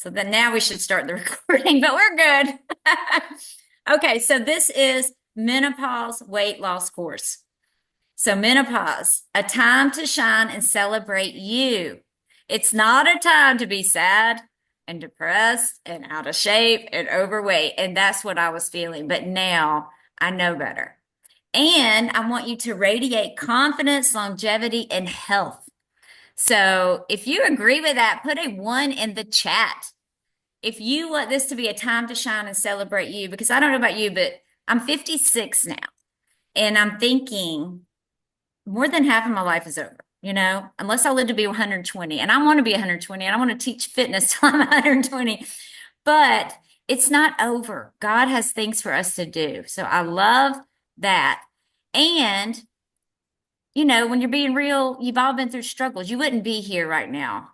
So then now we should start the recording, but we're good. Okay, so this is Menopause Weight Loss course. So menopause, a time to shine and celebrate you. It's not a time to be sad and depressed and out of shape and overweight. And that's what I was feeling. But now I know better. And I want you to radiate confidence, longevity, and health. So if you agree with that, put a one in the chat. If you want this to be a time to shine and celebrate you, because I don't know about you, but I'm 56 now, and I'm thinking more than half of my life is over, unless I live to be 120. And I want to be 120, and I want to teach fitness till I'm 120. But it's not over. God has things for us to do. So I love that. And, when you're being real, you've all been through struggles. You wouldn't be here right now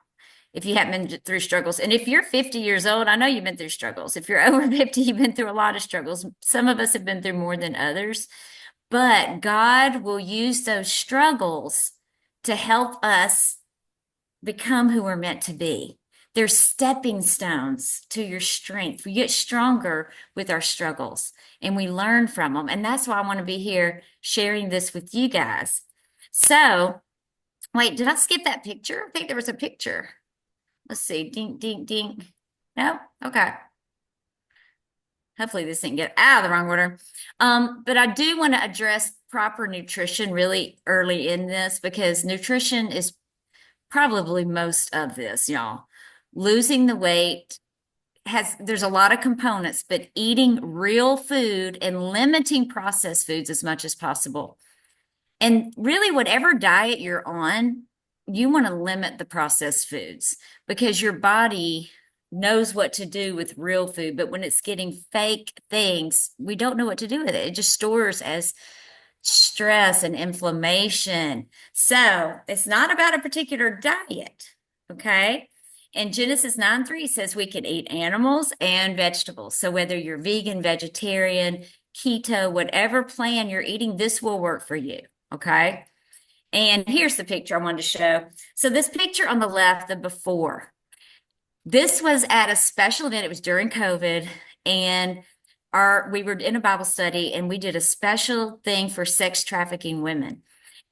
if you haven't been through struggles. And if you're 50 years old, I know you've been through struggles. If you're over 50, you've been through a lot of struggles. Some of us have been through more than others, but God will use those struggles to help us become who we're meant to be. They're stepping stones to your strength. We get stronger with our struggles and we learn from them. And that's why I want to be here sharing this with you guys. So, wait, did I skip that picture? I think there was a picture. Let's see. Ding, ding, ding. No? Okay. Hopefully this didn't get out of the wrong order. But I do want to address proper nutrition really early in this because nutrition is probably most of this, y'all. Losing the weight there's a lot of components, but eating real food and limiting processed foods as much as possible. And really, whatever diet you're on, you want to limit the processed foods because your body knows what to do with real food. But when it's getting fake things, we don't know what to do with it. It just stores as stress and inflammation. So it's not about a particular diet, okay? And Genesis 9:3 says we can eat animals and vegetables. So whether you're vegan, vegetarian, keto, whatever plan you're eating, this will work for you. Okay. And here's the picture I wanted to show. So this picture on the left, the before, this was at a special event. It was during COVID, and we were in a Bible study, and we did a special thing for sex trafficking women.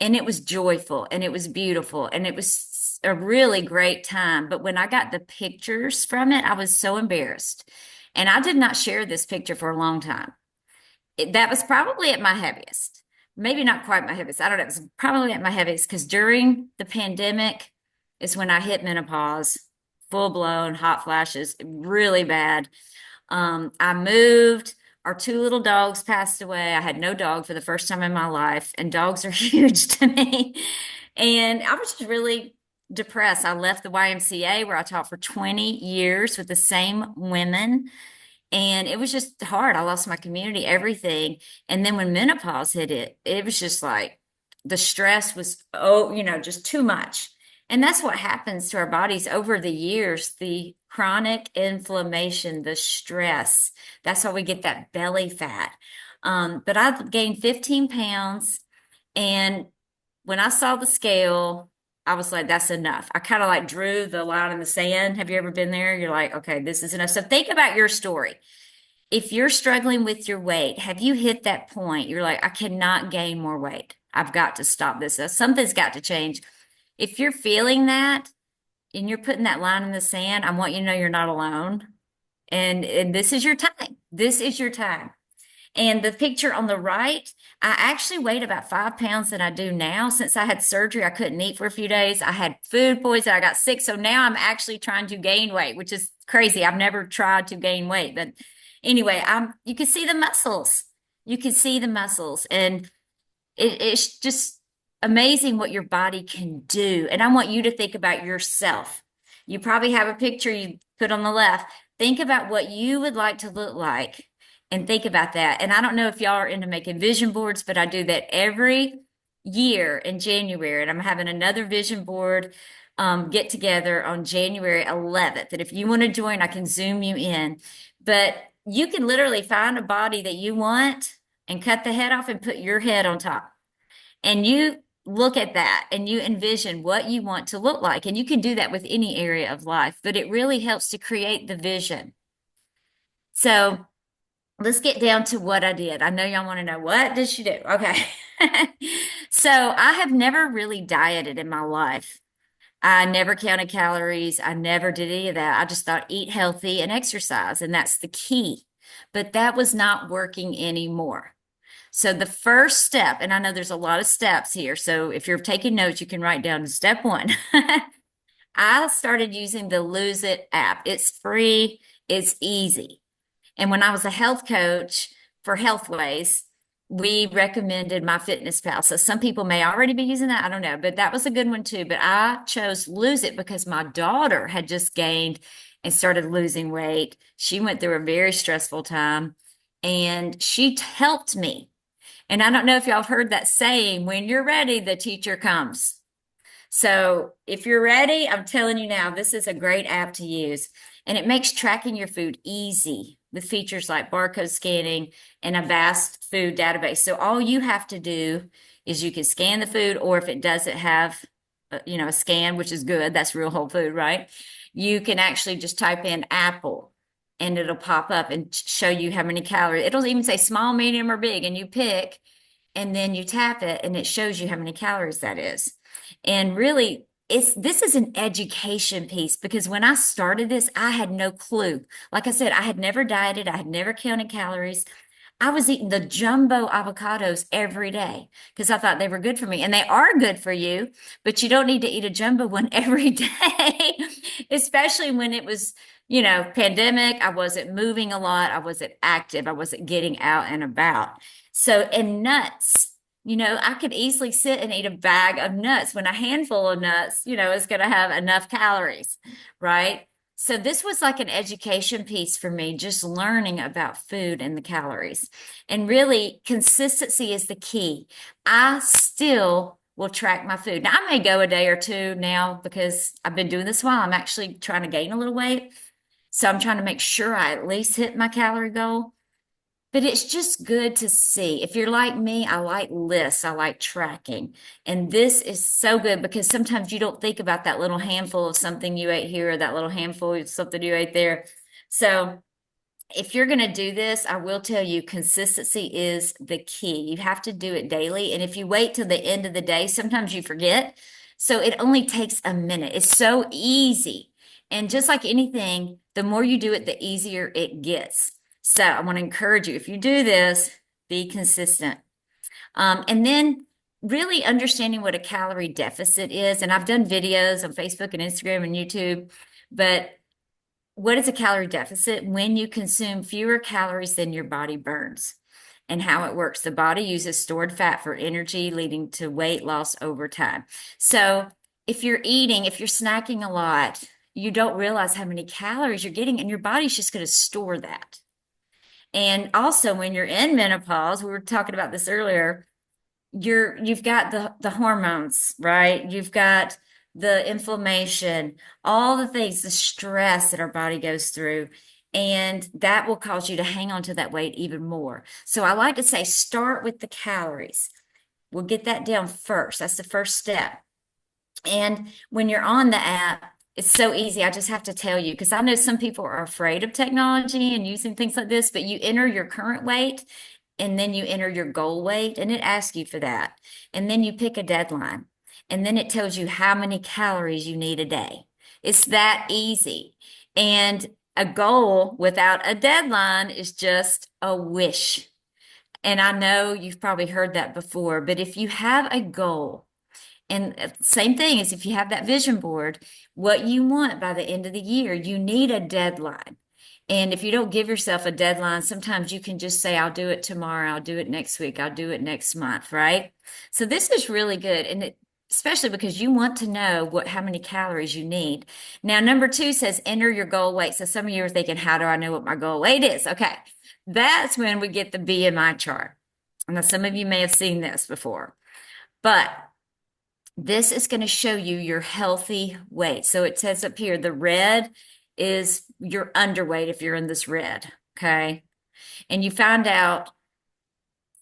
And it was joyful, and it was beautiful, and it was a really great time. But when I got the pictures from it, I was so embarrassed. And I did not share this picture for a long time. That was probably at my heaviest. Maybe not quite my heaviest. I don't know. It was probably at my heaviest because during the pandemic is when I hit menopause, full blown hot flashes, really bad. I moved. Our two little dogs passed away. I had no dog for the first time in my life, and dogs are huge to me. And I was just really depressed. I left the YMCA where I taught for 20 years with the same women. And it was just hard. I lost my community, everything. And then when menopause hit it was just like the stress was, just too much. And that's what happens to our bodies over the years, the chronic inflammation, the stress. That's why we get that belly fat. But I gained 15 pounds. And when I saw the scale, I was like, that's enough. I kind of like drew the line in the sand. Have you ever been there? You're like, okay, this is enough. So think about your story. If you're struggling with your weight, have you hit that point? You're like, I cannot gain more weight. I've got to stop this. Something's got to change. If you're feeling that and you're putting that line in the sand, I want you to know you're not alone. And this is your time. This is your time. And the picture on the right, I actually weighed about 5 pounds than I do now. Since I had surgery, I couldn't eat for a few days. I had food poisoning. I got sick. So now I'm actually trying to gain weight, which is crazy. I've never tried to gain weight. But anyway, you can see the muscles. You can see the muscles. And it's just amazing what your body can do. And I want you to think about yourself. You probably have a picture you put on the left. Think about what you would like to look like and think about that. And I don't know if y'all are into making vision boards, but I do that every year in January. And I'm having another vision board get together on January 11th. And if you want to join, I can Zoom you in. But you can literally find a body that you want and cut the head off and put your head on top. And you look at that and you envision what you want to look like. And you can do that with any area of life, but it really helps to create the vision. So let's get down to what I did. I know y'all want to know, what did she do? Okay. So I have never really dieted in my life. I never counted calories. I never did any of that. I just thought eat healthy and exercise, and that's the key. But that was not working anymore. So the first step, and I know there's a lot of steps here. So if you're taking notes, you can write down step one. I started using the Lose It app. It's free, it's easy. And when I was a health coach for Healthways, we recommended MyFitnessPal. So some people may already be using that. I don't know, but that was a good one too. But I chose Lose It because my daughter had just gained and started losing weight. She went through a very stressful time and she helped me. And I don't know if y'all have heard that saying, when you're ready, the teacher comes. So if you're ready, I'm telling you now, this is a great app to use. And it makes tracking your food easy with features like barcode scanning and a vast food database. So all you have to do is you can scan the food, or if it doesn't have, a scan, which is good, that's real whole food, right? You can actually just type in apple and it'll pop up and show you how many calories. It'll even say small, medium, or big, and you pick, and then you tap it and it shows you how many calories that is. And really, this is an education piece because when I started this, I had no clue. Like I said, I had never dieted, I had never counted calories. I was eating the jumbo avocados every day because I thought they were good for me. And they are good for you, but you don't need to eat a jumbo one every day, especially when it was, pandemic. I wasn't moving a lot. I wasn't active. I wasn't getting out and about. So, and nuts, I could easily sit and eat a bag of nuts when a handful of nuts, is going to have enough calories, right? So this was like an education piece for me, just learning about food and the calories. And really, consistency is the key. I still will track my food. Now, I may go a day or two now because I've been doing this while I'm actually trying to gain a little weight. So I'm trying to make sure I at least hit my calorie goal. But it's just good to see. If you're like me, I like lists, I like tracking. And this is so good because sometimes you don't think about that little handful of something you ate here or that little handful of something you ate there. So if you're going to do this, I will tell you consistency is the key. You have to do it daily. And if you wait till the end of the day, sometimes you forget. So it only takes a minute. It's so easy. And just like anything, the more you do it, the easier it gets. So I want to encourage you, if you do this, be consistent. And then really understanding what a calorie deficit is. And I've done videos on Facebook and Instagram and YouTube, but what is a calorie deficit? When you consume fewer calories than your body burns. And how it works. The body uses stored fat for energy, leading to weight loss over time. So if you're snacking a lot, you don't realize how many calories you're getting, and your body's just going to store that. And also when you're in menopause, we were talking about this earlier, you've got the hormones, right? You've got the inflammation, all the things, the stress that our body goes through. And that will cause you to hang on to that weight even more. So I like to say, start with the calories. We'll get that down first. That's the first step. And when you're on the app, it's so easy. I just have to tell you, because I know some people are afraid of technology and using things like this, but you enter your current weight and then you enter your goal weight and it asks you for that. And then you pick a deadline and then it tells you how many calories you need a day. It's that easy. And a goal without a deadline is just a wish. And I know you've probably heard that before, but if you have a goal, and same thing as if you have that vision board, what you want by the end of the year, you need a deadline. And if you don't give yourself a deadline, sometimes you can just say, I'll do it tomorrow, I'll do it next week, I'll do it next month, right? So this is really good. And especially because you want to know how many calories you need. Now, number 2 says enter your goal weight. So some of you are thinking, how do I know what my goal weight is? Okay, that's when we get the BMI chart. Now, some of you may have seen this before, but this is going to show you your healthy weight. So it says up here, the red is your underweight if you're in this red, okay? And you find out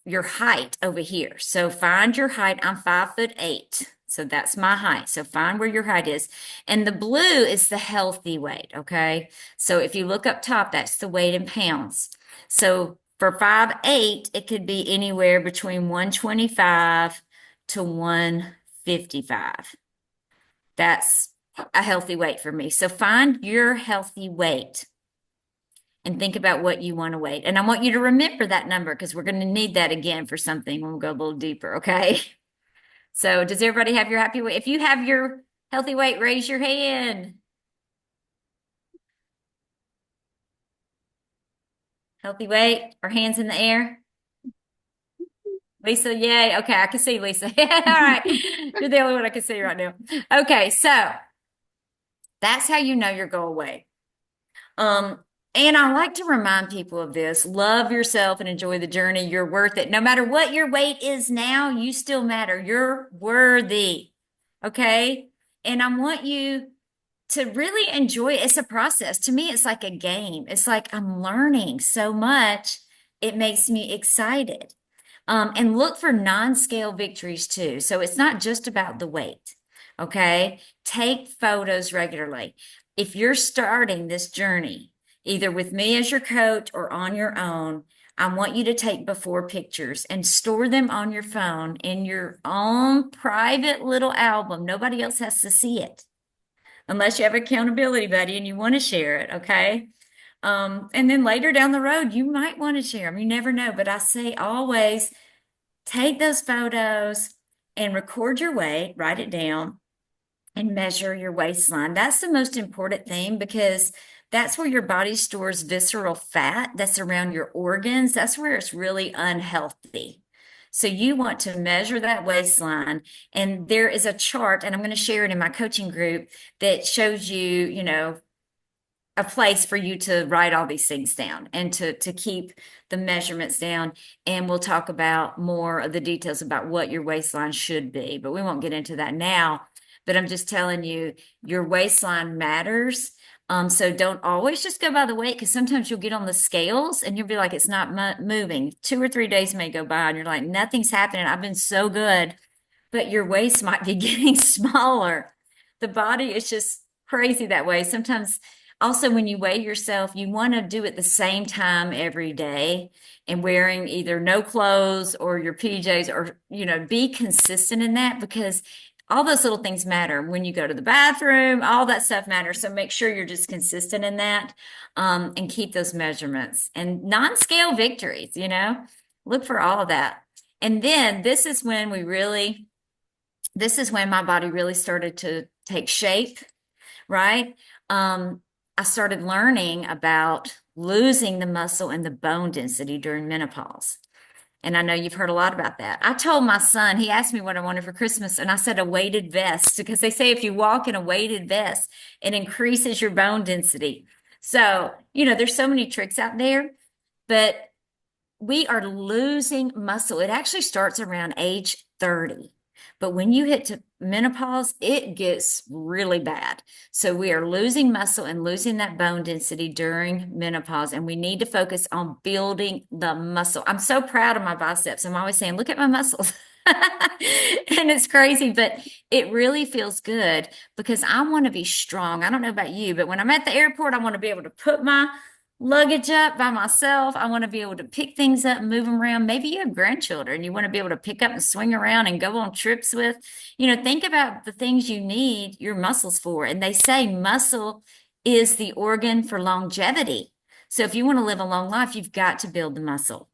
your height over here. So find your height. I'm 5'8". So that's my height. So find where your height is. And the blue is the healthy weight. Okay. So if you look up top, that's the weight in pounds. So for 5'8", it could be anywhere between 125 to 155. That's a healthy weight for me. So find your healthy weight and think about what you want to weigh. And I want you to remember that number because we're going to need that again for something when we go a little deeper. Okay. So does everybody have your happy weight? If you have your healthy weight, raise your hand. Healthy weight or hands in the air. Lisa, yay. Okay, I can see Lisa. All right. You're the only one I can see right now. Okay, so that's how you know your goal weight. Um, and I like to remind people of this. Love yourself and enjoy the journey. You're worth it. No matter what your weight is now, you still matter. You're worthy. Okay? And I want you to really enjoy it. It's a process. To me, it's like a game. It's like I'm learning so much. It makes me excited. And look for non-scale victories too. So it's not just about the weight. Okay. Take photos regularly. If you're starting this journey, either with me as your coach or on your own, I want you to take before pictures and store them on your phone in your own private little album. Nobody else has to see it unless you have accountability buddy and you want to share it. Okay. And then later down the road, you might want to share them. You never know. But I say always, take those photos and record your weight, write it down, and measure your waistline. That's the most important thing because that's where your body stores visceral fat that's around your organs. That's where it's really unhealthy. So you want to measure that waistline. And there is a chart, and I'm going to share it in my coaching group that shows you, a place for you to write all these things down and to keep the measurements down. And we'll talk about more of the details about what your waistline should be, but we won't get into that now. But I'm just telling you, your waistline matters. So don't always just go by the weight because sometimes you'll get on the scales and you'll be like, it's not moving. 2 or 3 days may go by and you're like, nothing's happening. I've been so good, but your waist might be getting smaller. The body is just crazy that way. Sometimes also when you weigh yourself, you want to do it the same time every day and wearing either no clothes or your PJs or, be consistent in that because all those little things matter. When you go to the bathroom, all that stuff matters. So make sure you're just consistent in that, and keep those measurements and non-scale victories, look for all of that. And then this is when my body really started to take shape, right? I started learning about losing the muscle and the bone density during menopause. And I know you've heard a lot about that. I told my son, he asked me what I wanted for Christmas, and I said a weighted vest because they say if you walk in a weighted vest, it increases your bone density. So, there's so many tricks out there, but we are losing muscle. It actually starts around age 30. But when you hit to menopause, it gets really bad. So we are losing muscle and losing that bone density during menopause, and we need to focus on building the muscle. I'm so proud of my biceps. I'm always saying, look at my muscles. And it's crazy, but it really feels good because I want to be strong. I don't know about you, but when I'm at the airport, I want to be able to put my luggage up by myself. I want to be able to pick things up and move them around. Maybe you have grandchildren. You want to be able to pick up and swing around and go on trips with. Think about the things you need your muscles for. And they say muscle is the organ for longevity. So if you want to live a long life, you've got to build the muscle.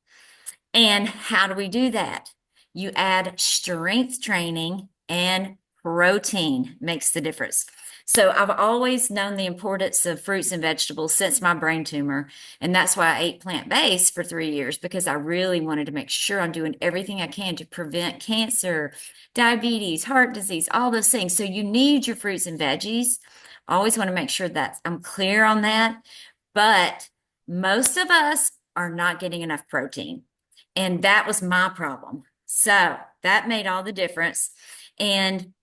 And how do we do that? You add strength training and protein makes the difference. So I've always known the importance of fruits and vegetables since my brain tumor. And that's why I ate plant-based for 3 years because I really wanted to make sure I'm doing everything I can to prevent cancer, diabetes, heart disease, all those things. So you need your fruits and veggies. I always want to make sure that I'm clear on that. But most of us are not getting enough protein. And that was my problem. So that made all the difference. And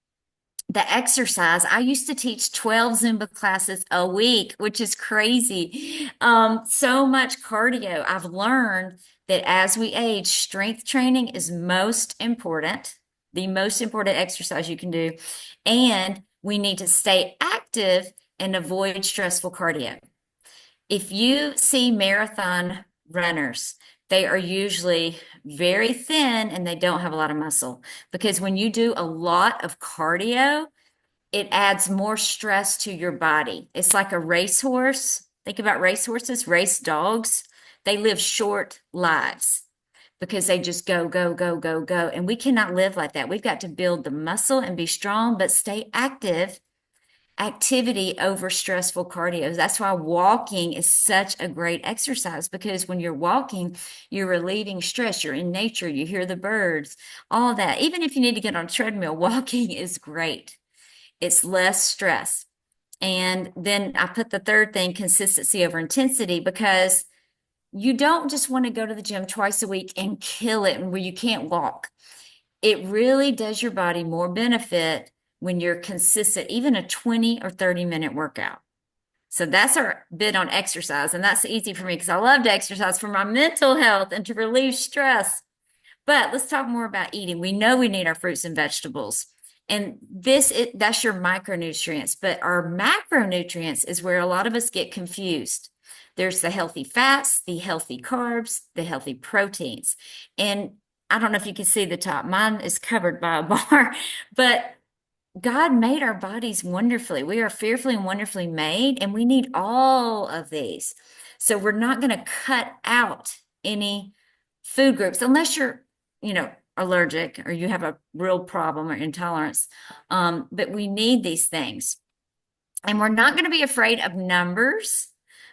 the exercise. I used to teach 12 Zumba classes a week, which is crazy. So much cardio. I've learned that as we age, strength training is most important, the most important exercise you can do. And we need to stay active and avoid stressful cardio. If you see marathon runners, they are usually very thin and they don't have a lot of muscle because when you do a lot of cardio, it adds more stress to your body. It's like a racehorse. Think about racehorses, race dogs. They live short lives because they just go, go, go, go, go. And we cannot live like that. We've got to build the muscle and be strong, but stay active. Activity over stressful cardio. That's why walking is such a great exercise because when you're walking, you're relieving stress. You're in nature, you hear the birds, all that. Even if you need to get on a treadmill, walking is great. It's less stress. And then I put the third thing, consistency over intensity, because you don't just want to go to the gym twice a week and kill it and where you can't walk. It really does your body more benefit when you're consistent, even a 20 or 30-minute workout. So that's our bit on exercise. And that's easy for me because I love to exercise for my mental health and to relieve stress. But let's talk more about eating. We know we need our fruits and vegetables. And that's your micronutrients, but our macronutrients is where a lot of us get confused. There's the healthy fats, the healthy carbs, the healthy proteins. And I don't know if you can see the top. Mine is covered by a bar, but God made our bodies wonderfully. We are fearfully and wonderfully made, and we need all of these. So we're not going to cut out any food groups unless you're, allergic or you have a real problem or intolerance. But we need these things. And we're not going to be afraid of numbers.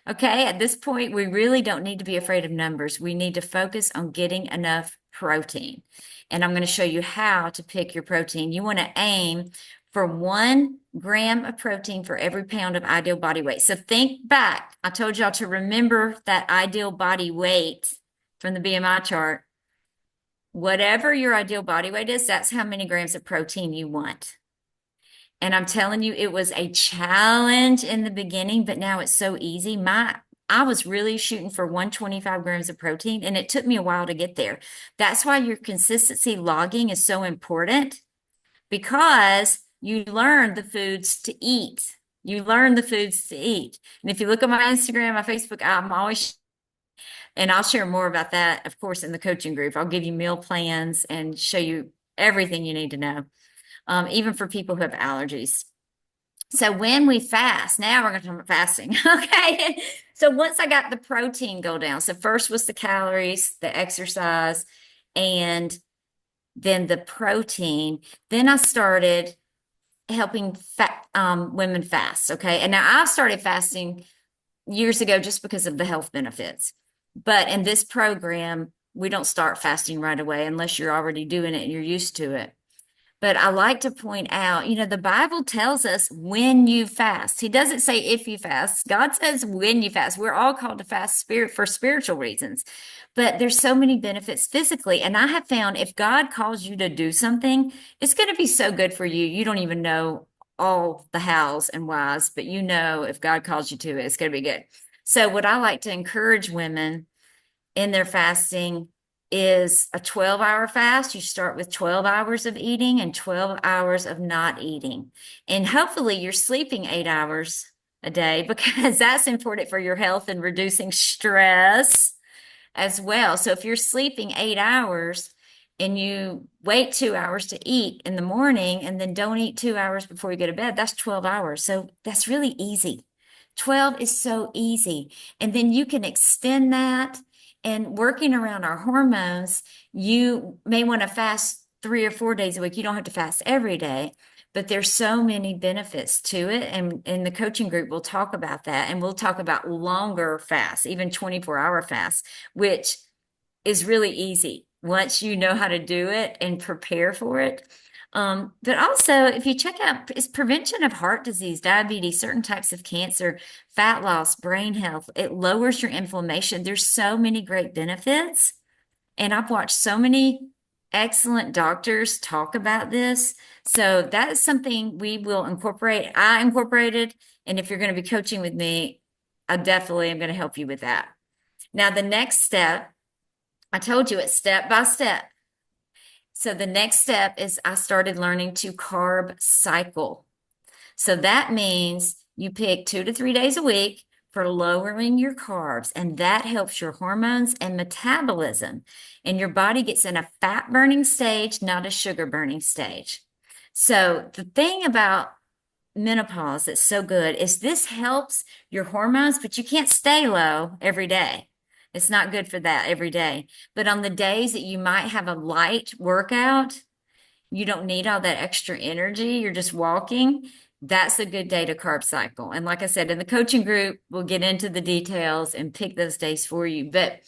Okay, at this point, we really don't need to be afraid of numbers. We need to focus on getting enough protein. And I'm going to show you how to pick your protein. You want to aim for 1 gram of protein for every pound of ideal body weight. So think back. I told y'all to remember that ideal body weight from the BMI chart. Whatever your ideal body weight is, that's how many grams of protein you want. And I'm telling you, it was a challenge in the beginning, but now it's so easy. I was really shooting for 125 grams of protein, and it took me a while to get there. That's why your consistency logging is so important because you learn the foods to eat. You learn the foods to eat. And if you look at my Instagram, my Facebook, I'm always, and I'll share more about that, of course, in the coaching group. I'll give you meal plans and show you everything you need to know, even for people who have allergies. So when we fast, now we're going to talk about fasting. Okay. So once I got the protein go down, so first was the calories, the exercise, and then the protein. Then I started helping women fast. Okay. And now I started fasting years ago just because of the health benefits. But in this program, we don't start fasting right away unless you're already doing it and you're used to it. But I like to point out, the Bible tells us when you fast. He doesn't say if you fast. God says when you fast. We're all called to fast for spiritual reasons. But there's so many benefits physically. And I have found if God calls you to do something, it's going to be so good for you. You don't even know all the hows and whys, but if God calls you to it, it's going to be good. So what I like to encourage women in their fasting is a 12-hour fast. You start with 12 hours of eating and 12 hours of not eating. And hopefully you're sleeping 8 hours a day because that's important for your health and reducing stress as well. So if you're sleeping 8 hours and you wait 2 hours to eat in the morning and then don't eat 2 hours before you go to bed, that's 12 hours. So that's really easy. 12 is so easy. And then you can extend that. And working around our hormones, you may want to fast 3 or 4 days a week. You don't have to fast every day, but there's so many benefits to it. And in the coaching group, we'll talk about that. And we'll talk about longer fasts, even 24-hour fasts, which is really easy once you know how to do it and prepare for it. But also, if you check out, it's prevention of heart disease, diabetes, certain types of cancer, fat loss, brain health. It lowers your inflammation. There's so many great benefits. And I've watched so many excellent doctors talk about this. So that is something we will incorporate. I incorporated, and if you're going to be coaching with me, I definitely am going to help you with that. Now, the next step, I told you it's step by step. So the next step is I started learning to carb cycle. So that means you pick 2 to 3 days a week for lowering your carbs, and that helps your hormones and metabolism. And your body gets in a fat burning stage, not a sugar burning stage. So the thing about menopause that's so good is this helps your hormones, but you can't stay low every day. It's not good for that every day. But on the days that you might have a light workout, you don't need all that extra energy, you're just walking, that's a good day to carb cycle. And like I said, in the coaching group, we'll get into the details and pick those days for you. But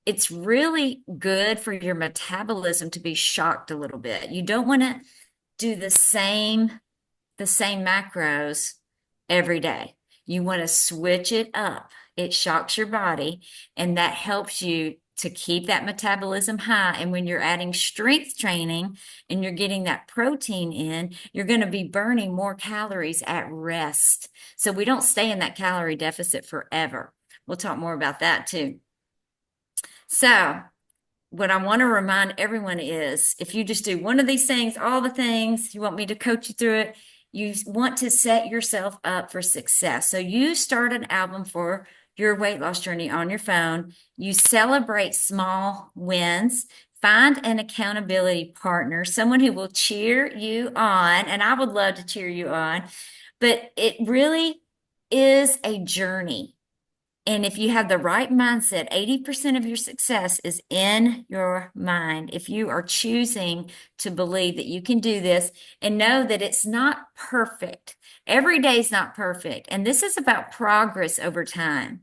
it's really good for your metabolism to be shocked a little bit. You don't want to do the same macros every day. You want to switch it up. It shocks your body, and that helps you to keep that metabolism high. And when you're adding strength training and you're getting that protein in, you're going to be burning more calories at rest. So we don't stay in that calorie deficit forever. We'll talk more about that too. So what I want to remind everyone is if you just do one of these things, all the things, you want me to coach you through it, you want to set yourself up for success. So you start an album for your weight loss journey on your phone. You celebrate small wins. Find an accountability partner, someone who will cheer you on. And I would love to cheer you on, but it really is a journey. And if you have the right mindset, 80% of your success is in your mind. If you are choosing to believe that you can do this and know that it's not perfect, every day is not perfect. And this is about progress over time,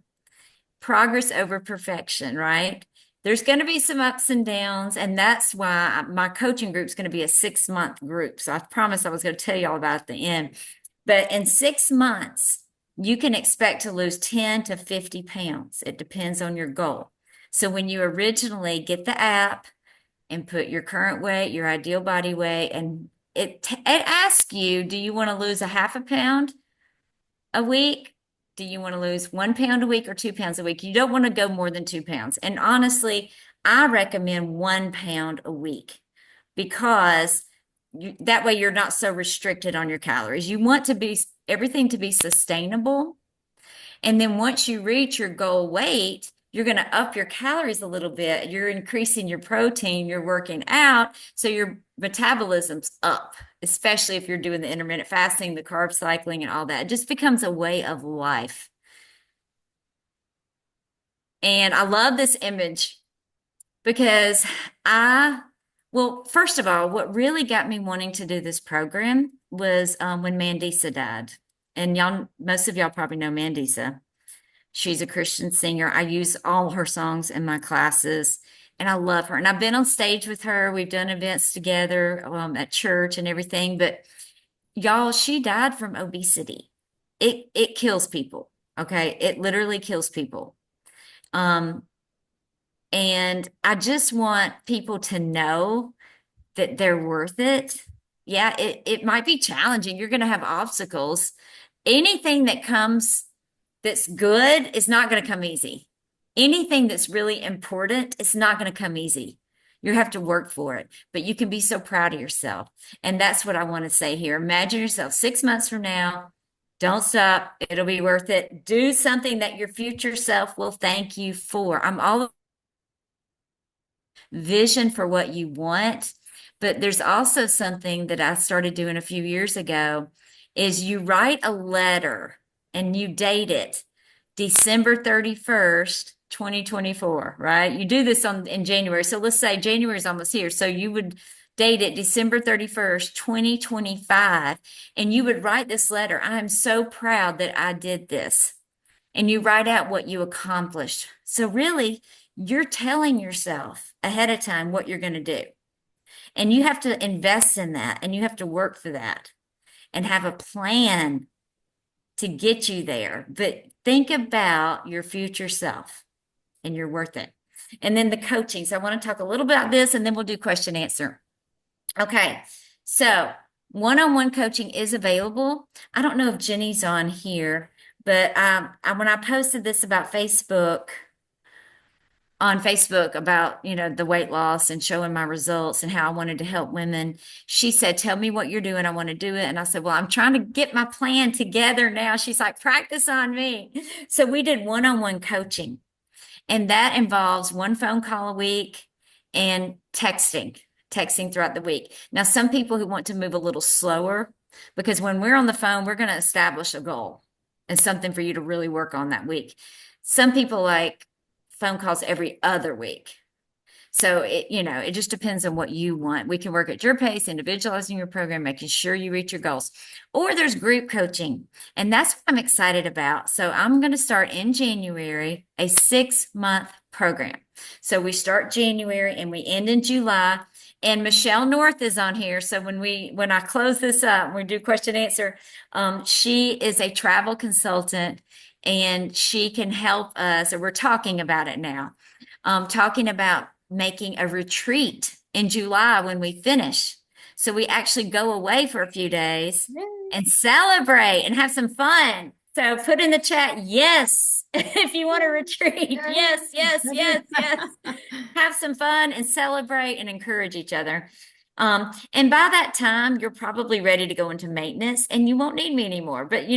progress over perfection, right? There's going to be some ups and downs. And that's why my coaching group is going to be a 6-month group. So I promised I was going to tell you all about at the end. But in 6 months, you can expect to lose 10 to 50 pounds. It depends on your goal. So when you originally get the app and put your current weight, your ideal body weight, and it asks you, do you want to lose a half a pound a week? Do you want to lose 1 pound a week or 2 pounds a week? You don't want to go more than 2 pounds. And honestly, I recommend 1 pound a week because that way you're not so restricted on your calories. You want to be everything to be sustainable. And then once you reach your goal weight, you're going to up your calories a little bit. You're increasing your protein, you're working out, so your metabolism's up, especially if you're doing the intermittent fasting, the carb cycling, and all that. It just becomes a way of life. And I love this image because well, first of all, what really got me wanting to do this program was when Mandisa died. And y'all, most of y'all probably know Mandisa. She's a Christian singer. I use all her songs in my classes, and I love her. And I've been on stage with her. We've done events together at church and everything. But y'all, she died from obesity. It kills people. Okay, it literally kills people. Um, and I just want people to know that they're worth it. Yeah, it might be challenging. You're going to have obstacles. Anything that comes that's good is not going to come easy. Anything that's really important, it's not going to come easy. You have to work for it, but you can be so proud of yourself. And that's what I want to say here. Imagine yourself 6 months from now. Don't stop. It'll be worth it. Do something that your future self will thank you for. I'm all vision for what you want. But there's also something that I started doing a few years ago is you write a letter and you date it December 31st, 2024, right? You do this in January. So let's say January is almost here. So you would date it December 31st, 2025, and you would write this letter. I am so proud that I did this. And you write out what you accomplished. So really, you're telling yourself ahead of time what you're going to do. And you have to invest in that and you have to work for that and have a plan to get you there. But think about your future self and you're worth it. and then the coaching. So I want to talk a little bit about this and then we'll do question answer. Okay. So one-on-one coaching is available. I don't know if Jenny's on here, but when I posted this about Facebook, on Facebook about, the weight loss and showing my results and how I wanted to help women. She said, "Tell me what you're doing. I want to do it." And I said, "Well, I'm trying to get my plan together now." She's like, "Practice on me." So we did one-on-one coaching, and that involves one phone call a week and texting throughout the week. Now, some people who want to move a little slower, because when we're on the phone, we're going to establish a goal and something for you to really work on that week. Some people like phone calls every other week. So it just depends on what you want. We can work at your pace, individualizing your program, making sure you reach your goals. Or there's group coaching, and that's what I'm excited about. So I'm going to start in January a 6-month program. So we start January and we end in July. And Michelle North is on here. So when I close this up, we do question answer. She is a travel consultant and she can help us. And we're talking about it now. Talking about making a retreat in July when we finish. So we actually go away for a few days and celebrate and have some fun. So put in the chat, yes, if you want a retreat. Yes, yes, yes, yes. Have some fun and celebrate and encourage each other. And by that time, you're probably ready to go into maintenance and you won't need me anymore. But,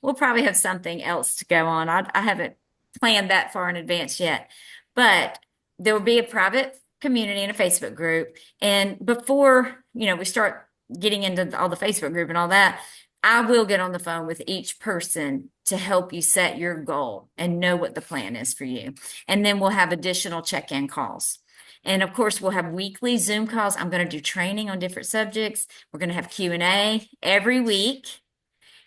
we'll probably have something else to go on. I haven't planned that far in advance yet. But there will be a private community and a Facebook group. And before, we start getting into all the Facebook group and all that, I will get on the phone with each person to help you set your goal and know what the plan is for you. And then we'll have additional check-in calls. And of course, we'll have weekly Zoom calls. I'm going to do training on different subjects. We're going to have Q&A every week.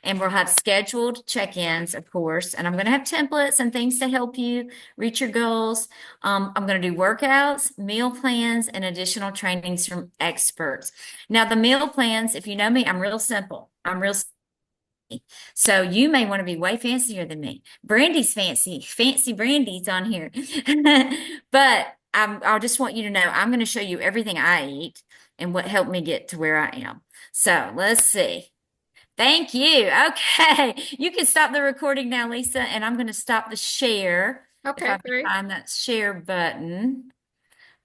And we'll have scheduled check-ins, of course, and I'm going to have templates and things to help you reach your goals. I'm going to do workouts, meal plans, and additional trainings from experts. Now, the meal plans, if you know me, I'm real simple. So you may want to be way fancier than me. Brandy's fancy Brandy's on here. But I just want you to know I'm going to show you everything I eat and what helped me get to where I am. So let's see. Thank you. Okay. You can stop the recording now, Lisa, and I'm going to stop the share. Okay, If I great. find that share button.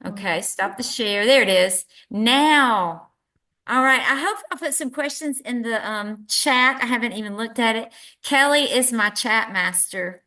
Okay, stop the share. There it is. Now, all right. I hope I put some questions in the chat. I haven't even looked at it. Kelly is my chat master.